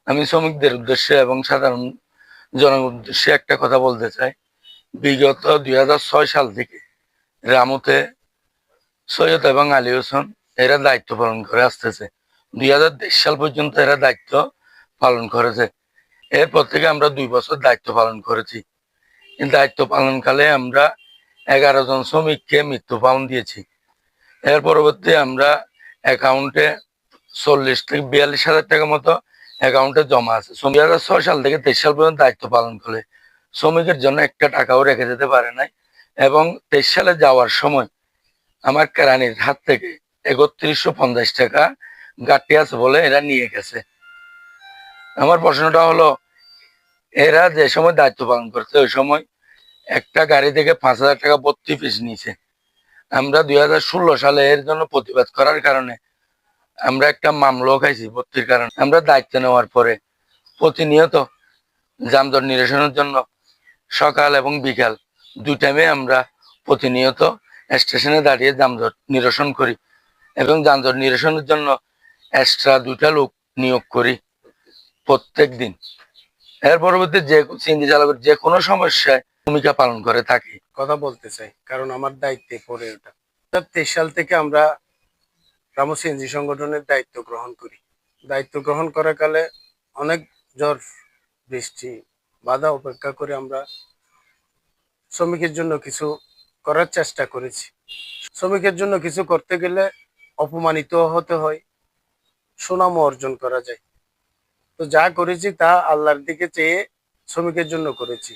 আমি শ্রমিকদের উদ্দেশ্যে এবং সাধারণ জনের উদ্দেশ্যে একটা কথা বলতে চাই। বিগত 2006 সাল থেকে রামুতে সৈয়দ এবং আলী হোসেন এরা দায়িত্ব পালন করে আসতেছে। 2023 সাল পর্যন্ত এরা দায়িত্ব পালন করেছে। এরপর থেকে আমরা 2 বছর দায়িত্ব পালন করেছি। দায়িত্ব পালনকালে আমরা 11 জন শ্রমিককে মৃত্যু ফাউন দিয়েছি। এর পরবর্তী আমরা অ্যাকাউন্টে 40 থেকে 42 হাজার টাকা মতো অ্যাকাউন্টে জমা আছে। 2006 সাল থেকে 23 সাল পর্যন্ত দায়িত্ব পালন করে শ্রমিকের জন্য একটা টাকাও রেখে যেতে পারে নাই। এবং 23 সালে যাওয়ার সময় আমার কেরানির হাত থেকে 3150 টাকা গাঁটটি আছে বলে এরা নিয়ে গেছে। আমার প্রশ্নটা হলো, এরা যে সময় দায়িত্ব পালন করছে ওই সময় একটা গাড়ি থেকে 5,000 টাকা ভর্তি ফিস নিছে। আমরা 2016 সালে এর জন্য প্রতিবাদ করার কারণে আমরা একটা মামলাও খাইছি ভর্তির কারণে। আমরা দায়িত্ব নেওয়ার পরে প্রতিনিয়ত যানজট নিরসনের জন্য সকাল এবং বিকাল 2 টাইমে আমরা প্রতিনিয়ত স্টেশনে দাঁড়িয়ে যানজট নিরসন করি এবং যানজট নিরসনের জন্য এক্সট্রা 2টা লোক নিয়োগ করি প্রত্যেক দিন। এর পরবর্তী যে সিএনজি চালকের যে কোনো সমস্যায় ভূমিকা পালন করে থাকি। কথা বলতে চাই, কারণ আমার দায়িত্বে পড়ে ওটা। 2023 সাল থেকে আমরা রামু সিএনজি সংগঠনের দায়িত্ব গ্রহণ করি। দায়িত্ব গ্রহণ করাকালে অনেক ঝড় বৃষ্টি বাধা উপেক্ষা করে আমরা শ্রমিকের জন্য কিছু করার চেষ্টা করেছি। শ্রমিকের জন্য কিছু করতে গেলে অপমানিত হতে হয়, সুনাম অর্জন করা যায়। তো যা করেছি তা আল্লাহর দিকে চেয়ে শ্রমিকের জন্য করেছি।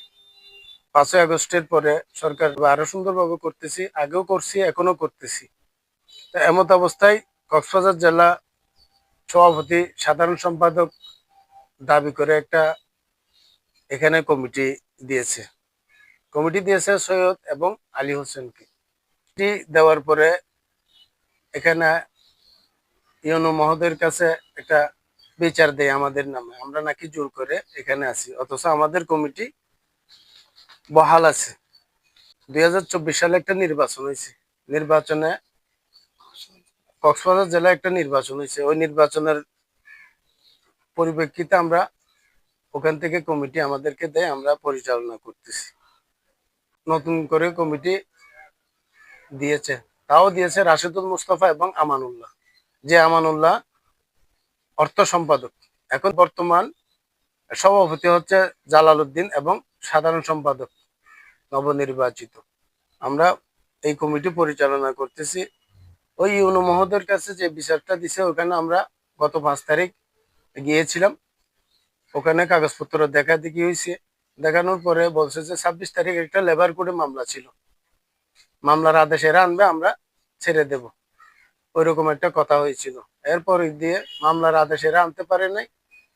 5ই আগস্টের পরে সরকার আরো সুন্দরভাবে করতেছি, আগেও করছি, এখনো করতেছি। তো এমত অবস্থায় কক্সবাজার জেলা সভাপতি সাধারণ সম্পাদক দাবি করে একটা এখানে কমিটি দিয়েছে সৈয়দ এবং আলী হোসেনকে। দেওয়ার পরে এখানে ইউনো মহোদয়ের কাছে একটা বিচার দেয় আমাদের নামে, আমরা নাকি জোর করে এখানে আছি, অথচ আমাদের কমিটি বহাল আছে। 2024 সালে একটা নির্বাচন হয়েছে, নির্বাচনে কক্সবাজার জেলায় একটা নির্বাচন হয়েছে। ওই নির্বাচনের পরিপ্রেক্ষিতে আমরা ওখান থেকে কমিটি আমাদেরকে দেয়, আমরা পরিচালনা করতেছি। নতুন করে কমিটি দিয়েছে, তাও দিয়েছে রাশেদুল মুস্তফা এবং আমানুল্লাহ। যে আমানুল্লাহ অর্থ সম্পাদক, এখন বর্তমান সভাপতি হচ্ছে জালাল উদ্দিন এবং সাধারণ সম্পাদক নবনির্বাচিত। আমরা এই কমিটি পরিচালনা করতেছি। ওই ইউনো মহোদয়ের কাছে যে বিচারটা দিছে ওখানে আমরা গত 5 তারিখ গিয়েছিলাম। ওখানে কাগজপত্র দেখা দেখি হয়েছে, দেখানোর পরে বলছে যে 26 তারিখ একটা লেবার কোডে মামলা ছিল, মামলার আদেশ এরা আনবে, আমরা ছেড়ে দেব, ওইরকম একটা কথা হয়েছিল। এরপর দিয়ে মামলার আদেশ এরা আনতে পারে নাই।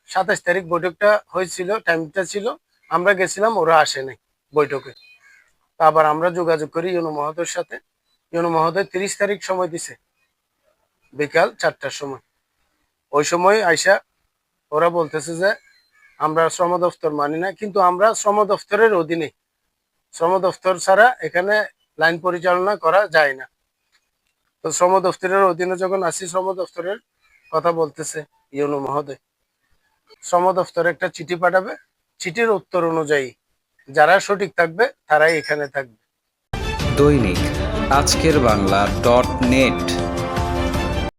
27 তারিখ বৈঠকটা হয়েছিল, টাইমটা ছিল, আমরা গেছিলাম, ওরা আসে নাই বৈঠকে। আবার আমরা যোগাযোগ করি ইউনো মহোদয়ের সাথে। ইউনো মহোদয় 30 তারিখ সময় দিছে, বিকাল 4টার সময়। ওই সময় আইসা ওরা বলতেছে যে আমরা শ্রম দপ্তর মানি না, কিন্তু আমরা শ্রম দপ্তরের অধীনে, শ্রম দপ্তর ছাড়া এখানে লাইন পরিচালনা করা যায় না। তো শ্রম দপ্তরের অধীনে যখন আসি, শ্রম দপ্তরের কথা বলতেছে ইউনো মহোদয়। শ্রম দপ্তরে একটা চিঠি পাঠাবে, চিঠির উত্তর অনুযায়ী যারা সঠিক থাকবে তারাই এখানে থাকবে। দৈনিক আজকের বাংলা .net